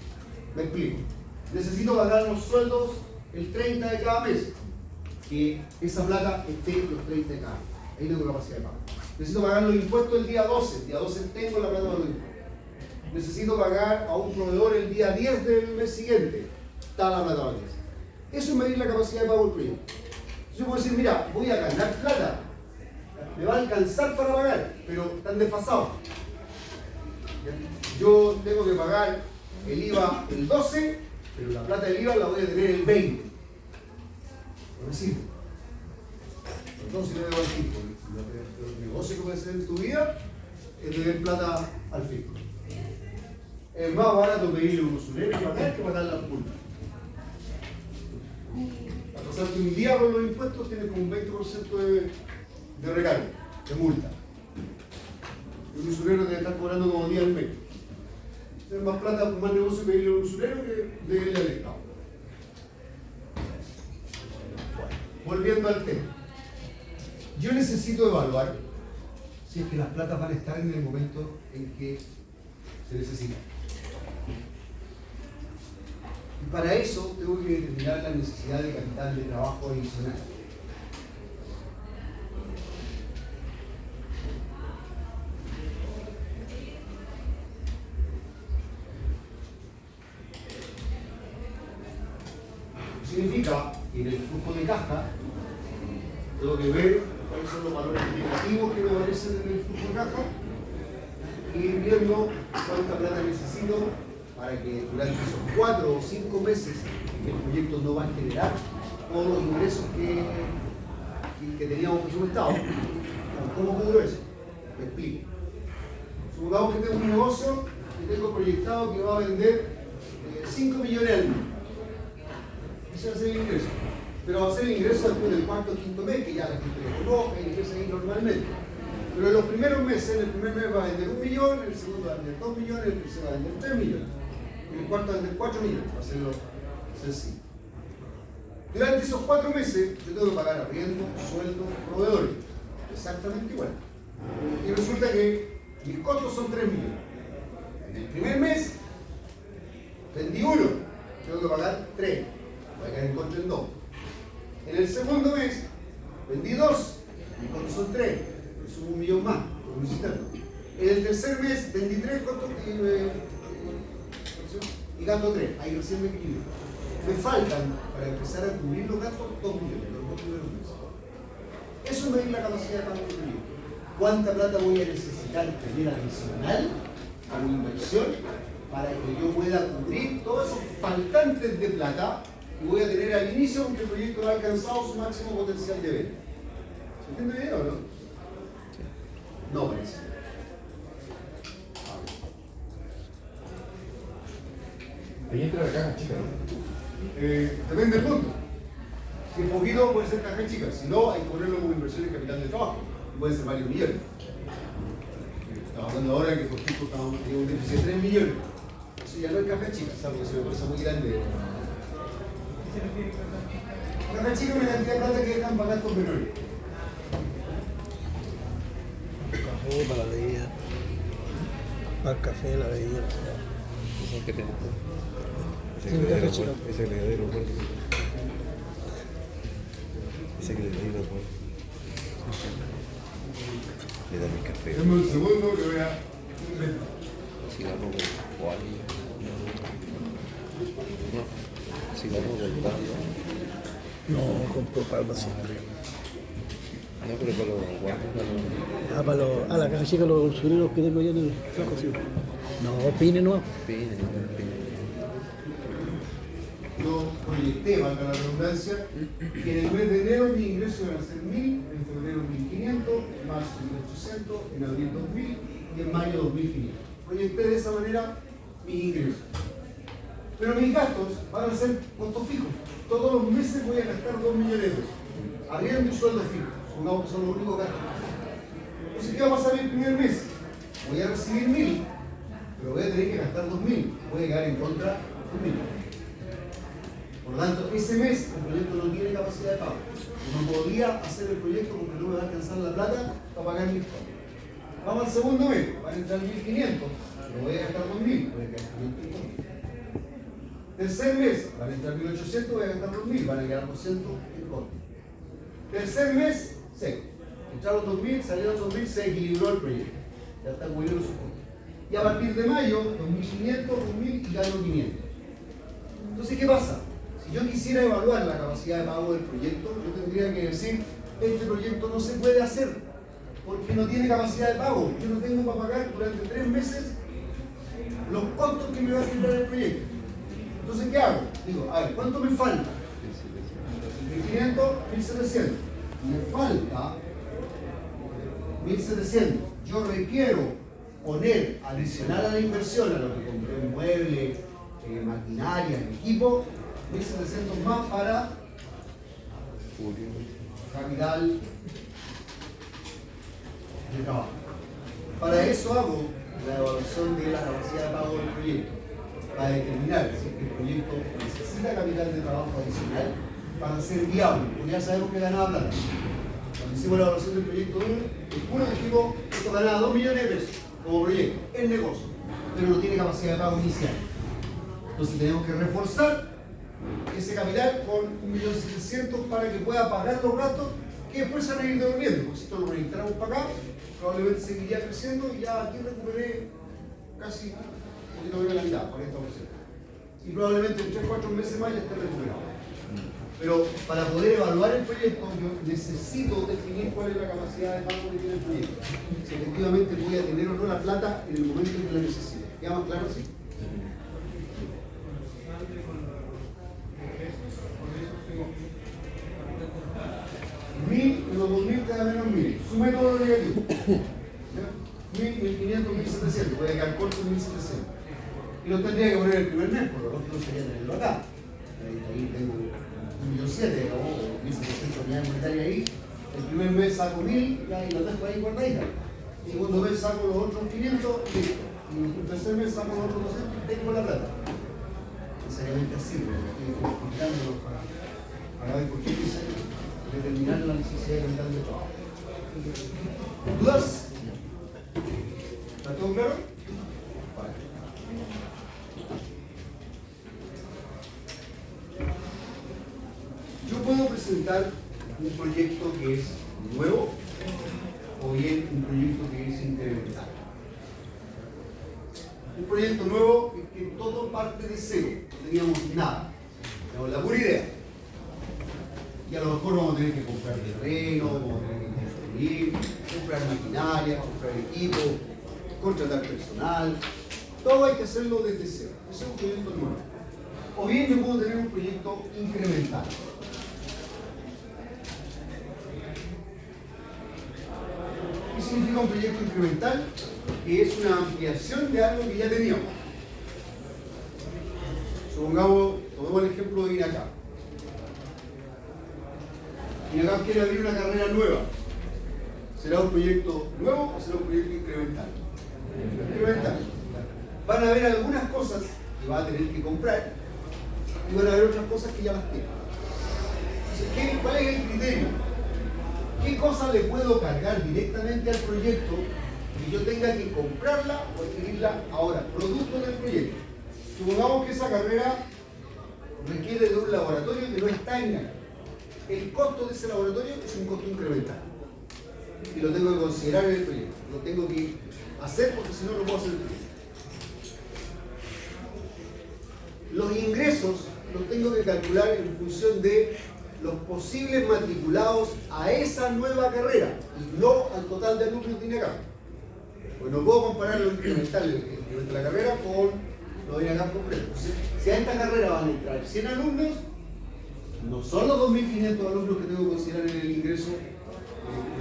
Me explico. Necesito pagar los sueldos el 30 de cada mes. Que esa plata esté los 30 de cada mes. Ahí tengo capacidad de pago. Necesito pagar los impuestos el día 12. El día 12 tengo la plata de los impuestos. Necesito pagar a un proveedor el día 10 del mes siguiente. Está la plata de los 10. Eso es medir la capacidad de pago del proyecto. Yo puedo decir, mira, voy a ganar plata. Me va a alcanzar para pagar, pero están desfasados. Yo tengo que pagar el IVA el 12, pero la plata del IVA la voy a tener el 20. Por decir, entonces no debo al fisco. El negocio que puede ser en tu vida es tener plata al fisco. Es más barato pedirle un usurero y pagar que pagar las multas. Al pasarte un día por los impuestos tienes como un 20% de recargo, de multa. Y un usurero te está cobrando como 10 al mes. Tienes más plata, más negocio pedirle a un usurero que deberle al Estado. Bueno, volviendo al tema. Yo necesito evaluar si es que las platas van a estar en el momento en que se necesitan. Y para eso tengo que determinar la necesidad de capital de trabajo adicional. Significa que en el flujo de caja tengo que ver cuáles son los valores negativos que me aparecen en el flujo de caja y ir viendo cuánta plata necesito para que durante esos 4 o 5 meses que el proyecto no va a generar todos los ingresos que teníamos presupuestado. ¿Cómo cubro eso? Me explico. Supongamos que tengo un negocio que tengo proyectado que va a vender 5 millones al mes. Ese va a ser el ingreso. Pero va a ser el ingreso después del cuarto o quinto mes, que ya la gente lo coloca y ingresa ahí normalmente. Pero en los primeros meses, en el primer mes va a vender 1 millón, en el segundo va a vender 2 millones, en el tercero va a vender 3 millones. En el cuarto va a vender 4 millones, para hacerlo sencillo. Durante esos 4 meses yo tengo que pagar arriendo, sueldo, proveedores. Exactamente igual. Y resulta que mis costos son 3 millones. En el primer mes vendí 1, tengo que pagar 3. Voy a quedar en contra en 2. En el segundo mes vendí 2, mis costos son 3. Subo 1 millón más, publicitario. En el tercer mes vendí 3 costos y gasto 3. Ahí recién me equilibro. Me faltan, para empezar a cubrir los gastos, 2 millones, los 2 primeros meses. Eso es medir la capacidad de pago del proyecto. ¿Cuánta plata voy a necesitar tener adicional como inversión para que yo pueda cubrir todos esos faltantes de plata que voy a tener al inicio aunque el proyecto no ha alcanzado su máximo potencial de venta? ¿Se entiende bien o no? No parece. Ahí entra la caja chica, ¿no? Depende del punto. Si es poquito puede ser caja chica, si no hay que ponerlo como inversión en capital de trabajo. Puede ser varios millones. Estamos hablando ahora que por ejemplo tenemos un déficit de 3 millones. Eso ya no es caja chica, salvo que sea una cosa muy grande. Caja chica es una cantidad de plata que dejan para gastos menores. Café para la bebida. Para el café, la bebida. Eso que tenemos. Sí, caja chica. Ese que le da aeropuerto. Ese que le da aeropuerto. Le dan el café. Dame un segundo que voy a inventar. Cigarro con cual. No. Cigarro con tal. No, compro palma siempre. No, pero para los guardias, para los. La caja chica, los sonidos que tengo allá en el flaco, sí. No, pine no. pines, Yo proyecté, valga la redundancia, que en el mes de enero mis ingresos iban a ser 1.000, en febrero 1.500, en marzo 1.800, en abril 2.000 y en mayo 2.500. Proyecté de esa manera mis ingresos. Pero mis gastos van a ser costos fijos. Todos los meses voy a gastar 2 millones de pesos. Arriendo y sueldo fijo. Supongamos que son los únicos gastos. Entonces, ¿qué va a pasar el primer mes? Voy a recibir 1.000, pero voy a tener que gastar 2.000. Voy a quedar en contra 1.000. Por lo tanto, ese mes el proyecto no tiene capacidad de pago. No podría hacer el proyecto porque no me va a alcanzar la plata para pagar mis costos. Vamos al segundo mes, van a entrar 1.500, pero voy a gastar 2.000, voy a quedar 500. Tercer mes, van a entrar 1.800, voy a gastar 2.000, van a quedar 200 en costo. Tercer mes, seco. Entraron 2.000, salieron 2.000, se equilibró el proyecto. Ya está cubierto su costo. Y a partir de mayo, 2.500, 2.000 y gano 500. Entonces, ¿qué pasa? Si yo quisiera evaluar la capacidad de pago del proyecto, yo tendría que decir, este proyecto no se puede hacer porque no tiene capacidad de pago. Yo no tengo para pagar durante 3 meses los costos que me va a generar el proyecto. Entonces, ¿qué hago? Digo, a ver, ¿cuánto me falta? 1.500, 1.700. Me falta 1.700. Yo requiero poner adicional a la inversión, a lo que compré en muebles, maquinaria, equipo, 1.700 más para capital de trabajo. Para eso hago la evaluación de la capacidad de pago del proyecto, para determinar si el proyecto necesita capital de trabajo adicional para ser viable, porque ya sabemos que ganaba plata. Cuando hicimos la evaluación del proyecto 1 dijimos que esto ganaba 2 millones de pesos como proyecto, es negocio, pero no tiene capacidad de pago inicial. Entonces tenemos que reforzar ese capital con 1.700.000 para que pueda pagar los gastos que después se van a ir devolviendo. Porque si esto lo registramos para acá, probablemente seguiría creciendo y ya aquí recuperé casi un poquito menos de la mitad, 40%. Y probablemente en 3-4 meses más ya esté recuperado. Pero para poder evaluar el proyecto, yo necesito definir cuál es la capacidad de pago que tiene el proyecto. Si efectivamente voy a tener o no la plata en el momento en que la necesite. ¿Queda más claro? Sí. Menos 2.000 te da menos 1.000. Sume todo lo negativo. 1.000, 1.500, 1.700. Voy a quedar corto en 1.700. Y lo tendría que poner el primer mes, por lo lógico sería tenerlo acá. Ahí tengo 1.700.000 o 1.700 unidades monetarias ahí. El primer mes saco 1.000 y lo dejo ahí guardadita. El segundo mes saco los otros 500 y listo. Y el tercer mes saco los otros 200 y tengo la plata. Necesariamente así, pero estoy explicándolo para ver por qué quise determinar la necesidad de capital de trabajo. ¿Dudas? ¿Está todo claro? Vale. Yo puedo presentar un proyecto que es nuevo o bien un proyecto que es incremental. Un proyecto nuevo es que todo parte de cero, no teníamos nada, teníamos la pura idea. Y a lo mejor vamos a tener que comprar terreno, vamos a tener que construir, comprar maquinaria, comprar equipo, contratar personal. Todo hay que hacerlo desde cero. Ese es un proyecto nuevo. O bien yo puedo tener un proyecto incremental. ¿Qué significa un proyecto incremental? Que es una ampliación de algo que ya teníamos. Supongamos, tomemos el ejemplo de INACAP. INACAP quiere abrir una carrera nueva. ¿Será un proyecto nuevo o será un proyecto incremental? Incremental. Van a haber algunas cosas que va a tener que comprar y van a haber otras cosas que ya las tiene. Entonces, ¿cuál es el criterio? ¿Qué cosa le puedo cargar directamente al proyecto que yo tenga que comprarla o adquirirla ahora, producto del proyecto? Supongamos que esa carrera requiere de un laboratorio que no está en nada. El costo de ese laboratorio es un costo incremental y lo tengo que considerar en el proyecto. Lo tengo que hacer porque si no, no puedo hacer el proyecto. Los ingresos los tengo que calcular en función de los posibles matriculados a esa nueva carrera y no al total de alumnos de INACAP. Pues no puedo comparar lo incremental, el incremento de la carrera con lo de INACAP completo. Si a esta carrera van a entrar 100 alumnos, no son los 2.500 alumnos que tengo que considerar en el ingreso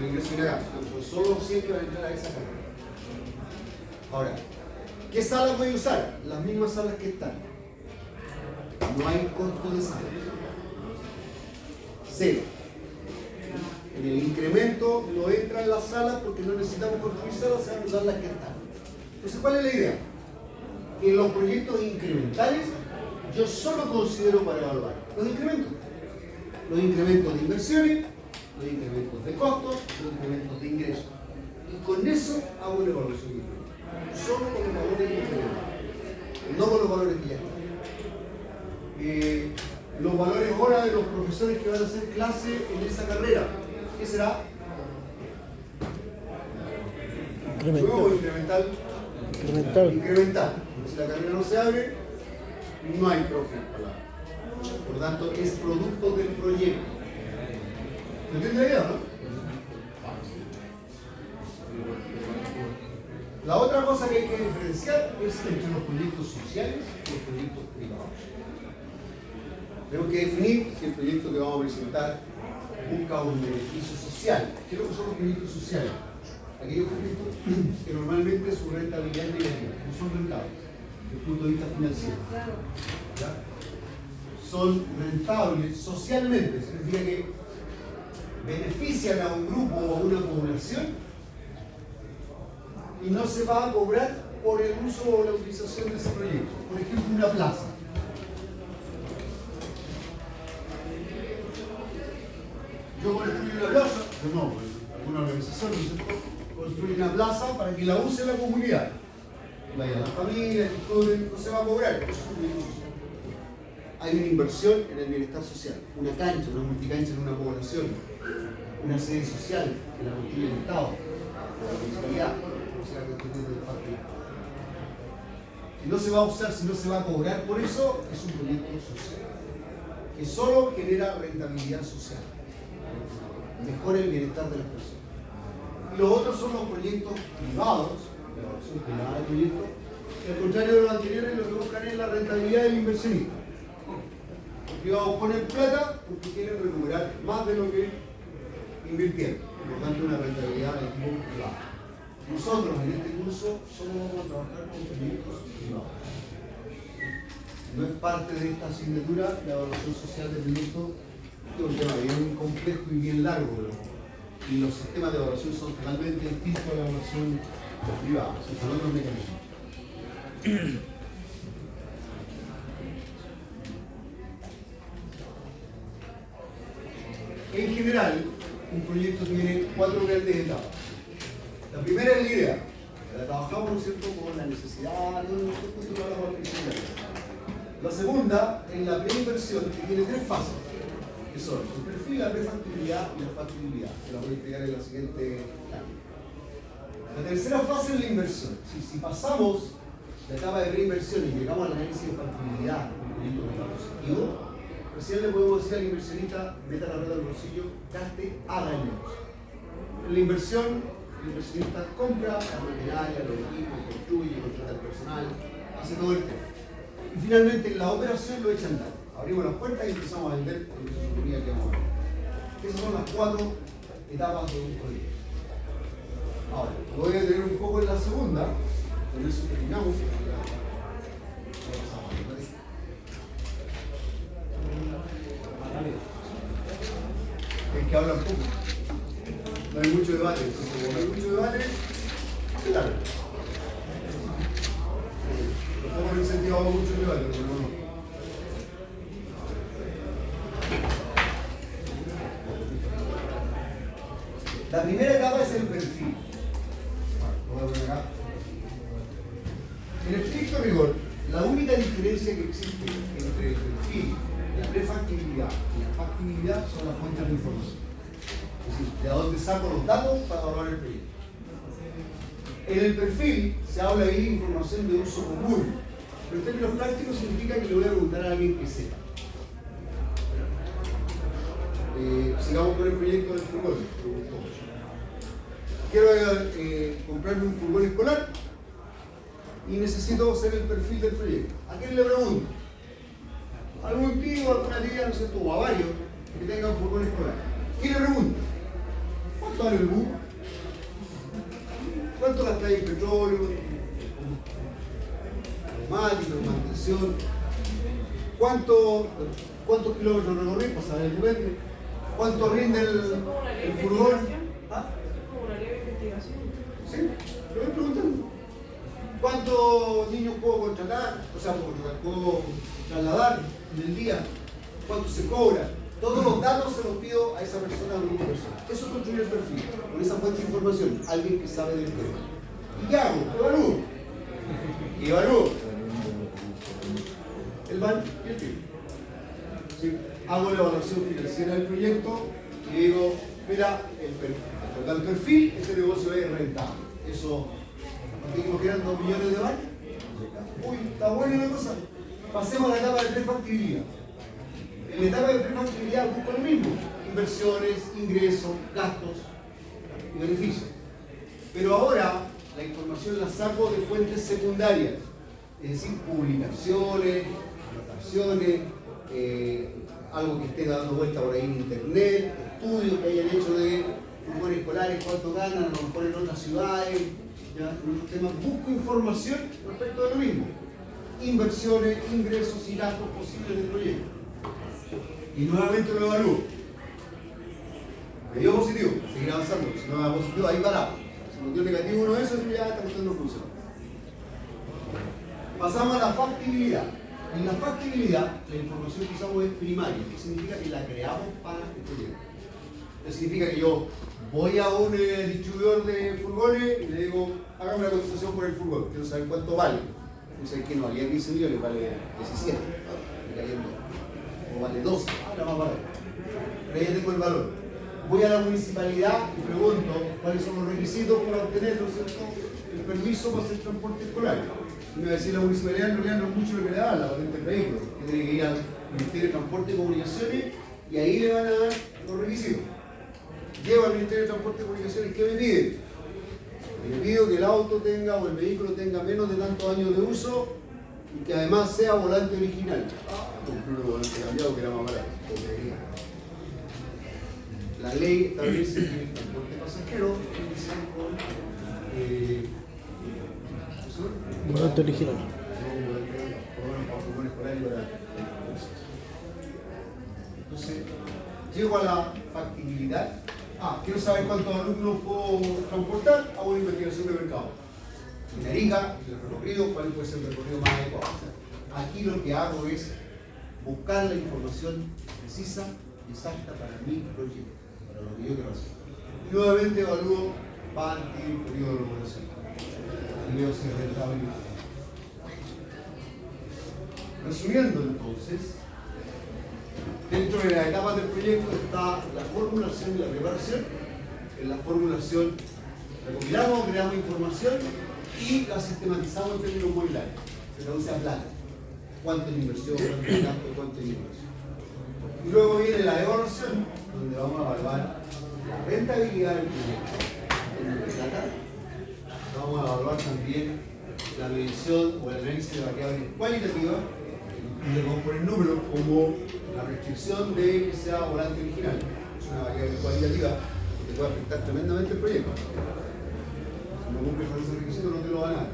de INACAP, son los 100 que van a entrar a esa carrera. Ahora, ¿qué salas voy a usar? Las mismas salas que están. No hay costo de sala. Cero. En el incremento no entran las salas porque no necesitamos construir salas, se van a usar las que están. Entonces, ¿cuál es la idea? Que en los proyectos incrementales yo solo considero para evaluar los incrementos. Los incrementos de inversiones, los incrementos de costos, los incrementos de ingresos. Y con eso hago una evaluación de incrementos. Solo con los valores incrementales, no con los valores que ya están. Los valores ahora de los profesores que van a hacer clase en esa carrera, ¿qué será? ¿Nuevo o incremental? Incremental. Incremental. Si la carrera no se abre, no hay profe. Por lo tanto, es producto del proyecto. ¿Me entiende la idea, no? La otra cosa que hay que diferenciar es entre los proyectos sociales y los proyectos privados. Tenemos que definir si el proyecto que vamos a presentar busca un beneficio social. ¿Qué es lo que son los proyectos sociales? Aquellos proyectos que normalmente su rentabilidad es negativa, no son rentables desde el punto de vista financiero. ¿Ya? Son rentables socialmente, significa que benefician a un grupo o a una población y no se va a cobrar por el uso o la utilización de ese proyecto. Por ejemplo, una plaza. Yo construyo una plaza, no, alguna organización, construye una plaza para que la use la comunidad. Vaya la familia, disfruten, no se va a cobrar. Eso es un beneficio social. Hay una inversión en el bienestar social, una cancha, una multicancha en una población, una sede social que la construye el Estado, la municipalidad. Si no se va a usar, si no se va a cobrar por eso, es un proyecto social que solo genera rentabilidad social, mejora el bienestar de las personas. Y los otros son los proyectos privados, la evaluación privada del proyecto, que al contrario de los anteriores, lo que buscan es la rentabilidad del inversionista. Los privados ponen plata porque quieren recuperar más de lo que invirtiendo. Por lo tanto, una rentabilidad de tipo privado. Nosotros en este curso solo vamos a trabajar con proyectos privados. No es parte de esta asignatura la evaluación social del proyecto, que es un tema bien complejo y bien largo, y los sistemas de evaluación son totalmente distintos a la evaluación privada, son otros mecanismos. En general, un proyecto tiene 4 grandes etapas. La primera es la idea. La trabajamos, ¿no es cierto?, con la necesidad, La segunda es la preinversión, que tiene 3 fases, que son el perfil, la prefactibilidad y la factibilidad, que la voy a explicar en la siguiente lámina. La tercera fase es la inversión. Si pasamos la etapa de preinversión y llegamos al análisis de factibilidad del proyecto que está positivo, recién le podemos decir al inversionista, meta la rueda al bolsillo, gaste, haga el negocio. En la inversión, el inversionista compra la maquinaria, los equipos, construye, contrata el personal, hace todo el tema. Y finalmente en la operación lo echa a andar. Abrimos las puertas y empezamos a vender lo que se suponía que íbamos a vender. Esas son las 4 etapas de un proyecto. Ahora, lo voy a detener un poco en la segunda, con eso terminamos. Es que hablan poco. No hay mucho debate, entonces como no hay mucho debate, se larga. Tampoco he incentivado mucho el debate, pero no. La primera etapa es el perfil. Lo voy a poner acá. En estricto rigor, la única diferencia que existe entre el perfil, la prefactibilidad y la factibilidad son las fuentes de información. Es decir, de dónde saco los datos para evaluar el proyecto. En el perfil se habla ahí de información de uso común, pero en términos prácticos significa que le voy a preguntar a alguien que sepa. Sigamos con el proyecto del furgón. Quiero comprarme un furgón escolar y necesito hacer el perfil del proyecto. ¿A quién le pregunto? ¿A algún tío, alguna tía, no sé, o a varios que tengan un furgón escolar? ¿Quién le pregunta? ¿Cuánto vale el bus? ¿Cuánto gasta en petróleo? Neumáticos, mantención. ¿Cuántos kilómetros recorrí? Para saber el depende. ¿Cuánto rinde el furgón? ¿Ah? Como una leve investigación. Sí, lo voy preguntando. ¿Cuántos niños puedo contratar? O sea, puedo trasladar en el día. ¿Cuánto se cobra? Todos los datos se los pido a esa persona o grupo de personas. Eso es construir el perfil, con esa fuente de información, alguien que sabe del tema. ¿Y qué hago? Evalúo. Y evalúo el BAN y el PIB. ¿Sí? Hago la evaluación financiera del proyecto y digo, mira, el perfil, este negocio es rentable. Eso, ¿no quedan 2 millones de BAN? Uy, está buena la cosa. Pasemos a la etapa de prefactibilidad. En la etapa de prefactibilidad busco lo mismo: inversiones, ingresos, gastos y beneficios. Pero ahora la información la saco de fuentes secundarias, es decir, publicaciones, anotaciones, algo que esté dando vuelta por ahí en internet, estudios que hayan hecho de furgones escolares, cuánto ganan, a lo mejor en otras ciudades, ya, en otros temas. Busco información respecto de lo mismo: inversiones, ingresos y gastos posibles del proyecto. Y nuevamente lo evalúo. Me dio positivo, seguir avanzando. Si no me da positivo, ahí parado. Si me dio negativo uno de esos, ya esta cuestión no funciona. Pasamos a la factibilidad. En la factibilidad, la información que usamos es primaria, que significa que la creamos para el proyecto. Eso significa que yo voy a un distribuidor de furgones y le digo, hágame una cotización por el furgón, quiero saber cuánto vale. Dice que no, valía 15 millones, vale 17. O vale 12, ahora más barato. Pero ya tengo el valor. Voy a la municipalidad y pregunto cuáles son los requisitos para obtener, ¿no es cierto?, el permiso para hacer transporte escolar. Y me va a decir la municipalidad, en realidad no es mucho lo que le da la patente del vehículo, que tiene que ir al Ministerio de Transporte y Comunicaciones y ahí le van a dar los requisitos. Llego al Ministerio de Transporte y Comunicaciones, ¿qué me pide? Me pido que el auto tenga o el vehículo tenga menos de tantos años de uso y que además sea volante original. Compré un volante cambiado que era más barato. la ley establece que el transporte pasajero tiene que ser con Volante original. Entonces, llego a la factibilidad. Quiero saber cuántos alumnos puedo transportar, hago una investigación de mercado. En Arica, el recorrido, cuál puede ser el recorrido más adecuado. Aquí lo que hago es buscar la información precisa y exacta para mi proyecto, para lo que yo quiero hacer. Y nuevamente evalúo PAN, tiempo, periodo de elaboración. Y veo si es rentable. Resumiendo entonces, dentro de las etapas del proyecto está la formulación y la preparación. En la formulación recopilamos, creamos información y la sistematizamos en términos muy largos. Se traduce a plata. Cuánto en inversión, cuánto en gasto, cuánto en inversión. Y luego viene la evaluación, donde vamos a evaluar la rentabilidad del proyecto en términos de plata. Vamos a evaluar también la medición o el análisis de variables cualitativas. Y le vamos a poner números como la restricción de que sea volante original. Es una variable cualitativa que puede afectar tremendamente el proyecto. Si no cumples con ese requisito no te lo van a dar.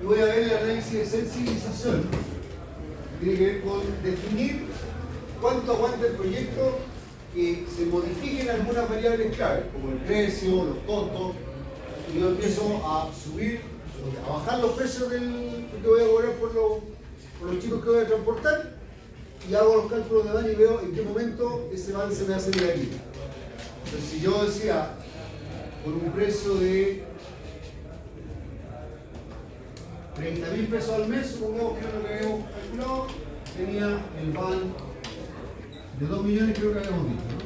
Y voy a ver el análisis de sensibilización. Tiene que ver con definir cuánto aguanta el proyecto que se modifiquen algunas variables clave, como el precio, los costos. Y yo empiezo a subir, a bajar los precios que voy a cobrar por los chicos que voy a transportar y hago los cálculos de van y veo en qué momento ese van se me hace negativo. Entonces, si yo decía por un precio de 30.000 pesos al mes, supongamos que es lo que habíamos calculado, tenía el van de 2 millones, creo que habíamos dicho, ¿no?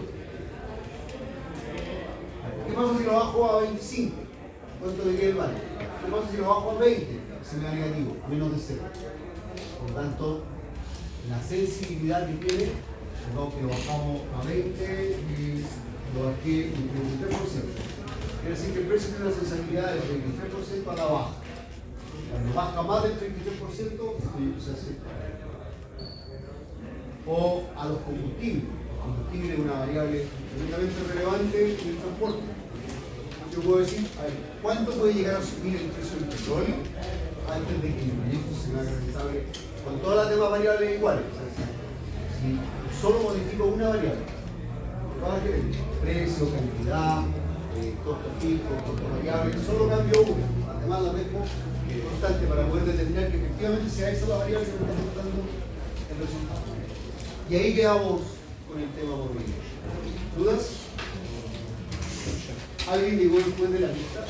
¿Qué pasa si lo bajo a 25? ¿Cuánto me queda el van? ¿Qué pasa si lo bajo a 20? Se me da negativo, menos de 0. Por lo tanto, la sensibilidad que tiene, supongamos que lo bajamos a 20 y lo bajé un 33%. Quiere decir que el precio tiene una sensibilidad del 33% a la baja. Cuando baja más del 33%, se hace. O a los combustibles. Los combustibles es una variable tremendamente relevante en el transporte. Yo puedo decir, a ver, ¿cuánto puede llegar a subir el precio del petróleo antes de que el proyecto se me haga rentable con todas las demás variables iguales? O sea, si solo modifico una variable, precio, cantidad, costo fijo, costo variable, solo cambio uno, las demás las dejo constante para poder determinar que efectivamente sea esa la variable que me está aportando el resultado. Y ahí quedamos con el tema movilidad. ¿Dudas? ¿Alguien llegó después de la lista?